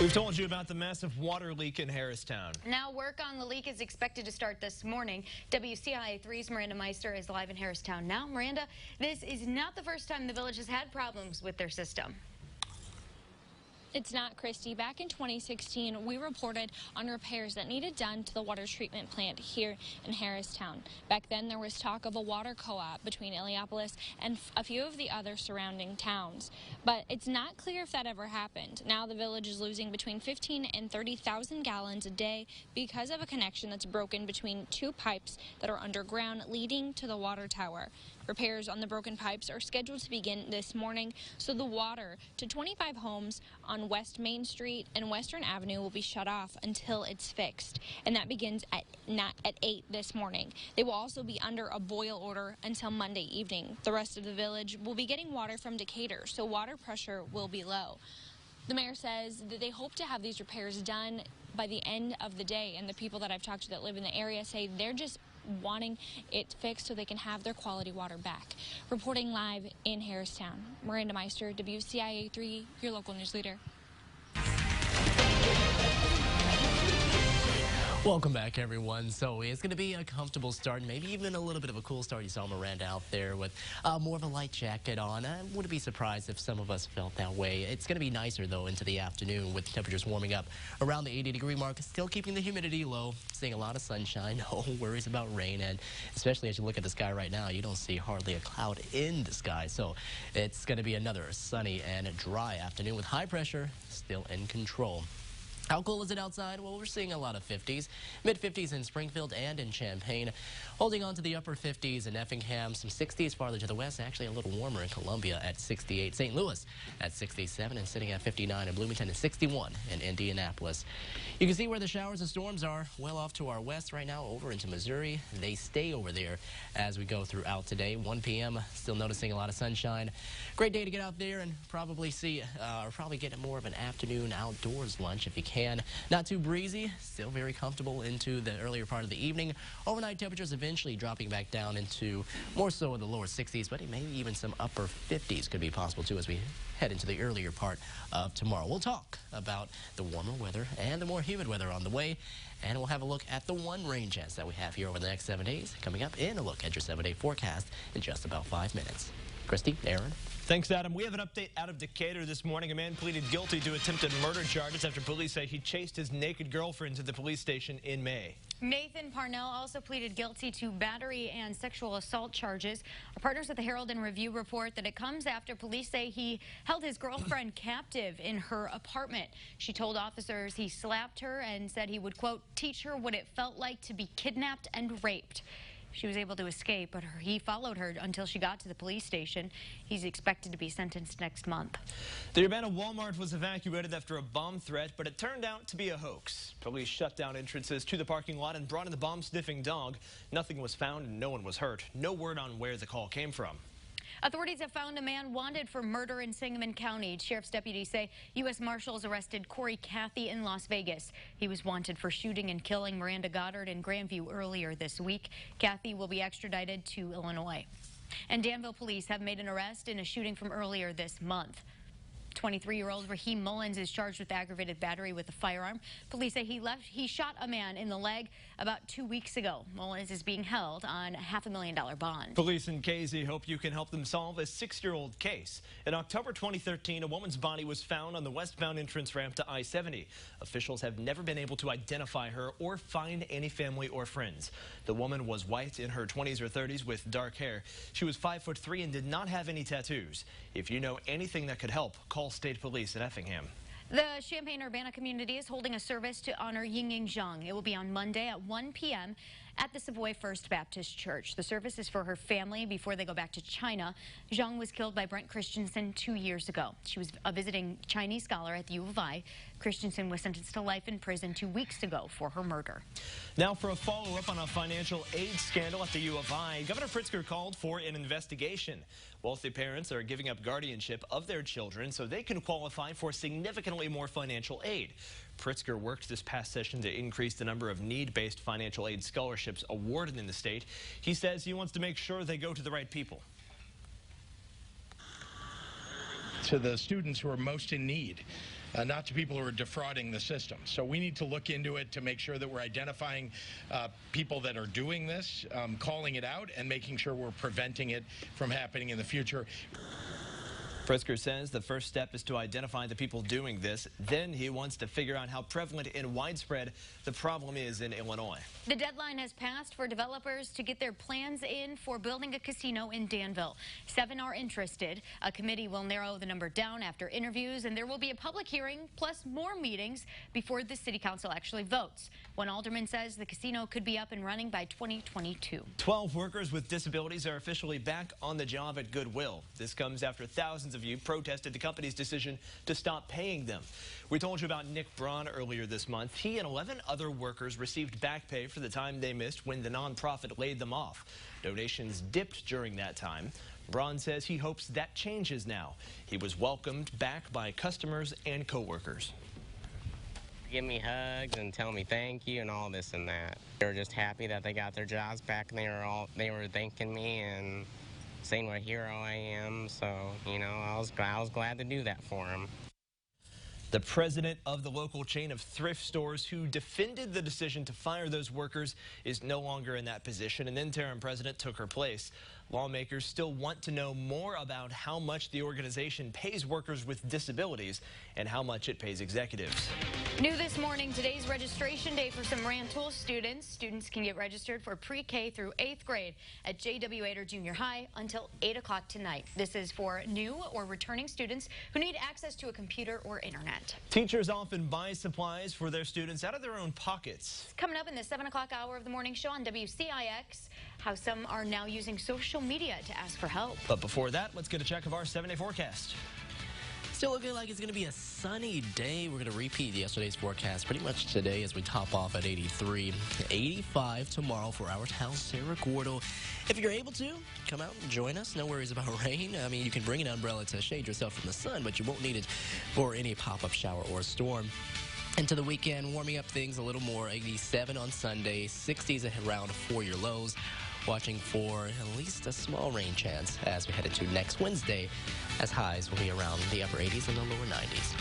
We've told you about the massive water leak in Harristown. Now work on the leak is expected to start this morning. WCIA3's Miranda Meister is live in Harristown now. Miranda, this is not the first time the village has had problems with their system. It's not, Christy. Back in 2016, we reported on repairs that needed done to the water treatment plant here in Harristown. Back then, there was talk of a water co-op between Illiopolis and a few of the other surrounding towns. But it's not clear if that ever happened. Now the village is losing between 15 and 30,000 gallons a day because of a connection that's broken between two pipes that are underground leading to the water tower. Repairs on the broken pipes are scheduled to begin this morning, so the water to 25 homes on West Main Street and Western Avenue will be shut off until it's fixed, and that begins at 8 this morning. They will also be under a boil order until Monday evening. The rest of the village will be getting water from Decatur, so water pressure will be low. The mayor says that they hope to have these repairs done by the end of the day, and the people that I've talked to that live in the area say they're just wanting it fixed so they can have their quality water back. Reporting live in Harristown, Miranda Meister, WCIA3, your local news leader. Welcome back, everyone. So it's going to be a comfortable start, maybe even a little bit of a cool start. You saw Miranda out there with more of a light jacket on. I wouldn't be surprised if some of us felt that way. It's going to be nicer, though, into the afternoon with temperatures warming up around the 80-degree mark, still keeping the humidity low, seeing a lot of sunshine, no worries about rain, and especially as you look at the sky right now, you don't see hardly a cloud in the sky. So it's going to be another sunny and dry afternoon with high pressure still in control. How cool is it outside? Well, we're seeing a lot of 50s, mid-50s in Springfield and in Champaign, holding on to the upper 50s in Effingham, some 60s farther to the west, actually a little warmer in Columbia at 68, St. Louis at 67, and sitting at 59 in Bloomington and 61 in Indianapolis. You can see where the showers and storms are well off to our west right now, over into Missouri. They stay over there as we go throughout today. 1 p.m., still noticing a lot of sunshine. Great day to get out there and probably see, or probably get more of an afternoon outdoors lunch if you can. Not too breezy, still very comfortable into the earlier part of the evening. Overnight temperatures eventually dropping back down into more so in the lower 60s, but maybe even some upper 50s could be possible too as we head into the earlier part of tomorrow. We'll talk about the warmer weather and the more humid weather on the way, and we'll have a look at the one rain chance that we have here over the next 7 days. Coming up in a look at your 7-day forecast in just about 5 minutes. Christy, Aaron. Thanks, Adam. We have an update out of Decatur this morning. A man pleaded guilty to attempted murder charges after police say he chased his naked girlfriend to the police station in May. Nathan Parnell also pleaded guilty to battery and sexual assault charges. Our partners at the Herald and Review report that it comes after police say he held his girlfriend captive in her apartment. She told officers he slapped her and said he would, quote, teach her what it felt like to be kidnapped and raped. She was able to escape, but he followed her until she got to the police station. He's expected to be sentenced next month. The Urbana Walmart was evacuated after a bomb threat, but it turned out to be a hoax. Police shut down entrances to the parking lot and brought in the bomb-sniffing dog. Nothing was found and no one was hurt. No word on where the call came from. Authorities have found a man wanted for murder in Sangamon County. Sheriff's deputies say U.S. Marshals arrested Corey Cathy in Las Vegas. He was wanted for shooting and killing Miranda Goddard in Grandview earlier this week. Cathy will be extradited to Illinois. And Danville police have made an arrest in a shooting from earlier this month. 23-year-old Raheem Mullins is charged with aggravated battery with a firearm. Police say he shot a man in the leg about 2 weeks ago. Mullins is being held on a $500,000 bond. Police in Casey hope you can help them solve a 6-year-old case. In October 2013, a woman's body was found on the westbound entrance ramp to I-70. Officials have never been able to identify her or find any family or friends. The woman was white, in her 20s or 30s, with dark hair. She was 5'3" and did not have any tattoos. If you know anything that could help, call State Police in Effingham. The Champaign-Urbana community is holding a service to honor Ying Zhang. It will be on Monday at 1 p.m. at the Savoy First Baptist Church. The service is for her family before they go back to China. Zhang was killed by Brent Christensen 2 years ago. She was a visiting Chinese scholar at the U of I. Christensen was sentenced to life in prison 2 weeks ago for her murder. Now for a follow-up on a financial aid scandal at the U of I, Governor Pritzker called for an investigation. Wealthy parents are giving up guardianship of their children so they can qualify for significantly more financial aid. Pritzker worked this past session to increase the number of need-based financial aid scholarships awarded in the state. He says he wants to make sure they go to the right people. To the students who are most in need. not to people who are defrauding the system. So we need to look into it to make sure that we're identifying people that are doing this, calling it out, and making sure we're preventing it from happening in the future. Pritzker says the first step is to identify the people doing this. Then he wants to figure out how prevalent and widespread the problem is in Illinois. The deadline has passed for developers to get their plans in for building a casino in Danville. 7 are interested. A committee will narrow the number down after interviews, and there will be a public hearing plus more meetings before the city council actually votes. One alderman says the casino could be up and running by 2022. 12 workers with disabilities are officially back on the job at Goodwill. This comes after thousands of you protested the company's decision to stop paying them. We told you about Nick Braun earlier this month. He and 11 other workers received back pay for the time they missed when the nonprofit laid them off. Donations dipped during that time. Braun says he hopes that changes now. He was welcomed back by customers and coworkers. Give me hugs and tell me thank you and all this and that. They were just happy that they got their jobs back, and they were thanking me and saying what a hero I am. So, you know, I was glad to do that for them. The president of the local chain of thrift stores who defended the decision to fire those workers is no longer in that position. An interim president took her place. Lawmakers still want to know more about how much the organization pays workers with disabilities and how much it pays executives. New this morning, today's registration day for some Rantoul students. Students can get registered for pre-K through 8th grade at J.W. Ader Junior High until 8 o'clock tonight. This is for new or returning students who need access to a computer or internet. Teachers often buy supplies for their students out of their own pockets. Coming up in the 7 o'clock hour of the morning show on WCIX, how some are now using social media to ask for help. But before that, let's get a check of our 7-day forecast. Still looking like it's going to be a sunny day. We're going to repeat yesterday's forecast pretty much today as we top off at 83. 85 tomorrow for our town, Cerro Gordo. If you're able to, come out and join us. No worries about rain. I mean, you can bring an umbrella to shade yourself from the sun, but you won't need it for any pop-up shower or storm. Into the weekend, warming up things a little more. 87 on Sunday, 60s around for your lows. Watching for at least a small rain chance as we head into next Wednesday, as highs will be around the upper 80s and the lower 90s.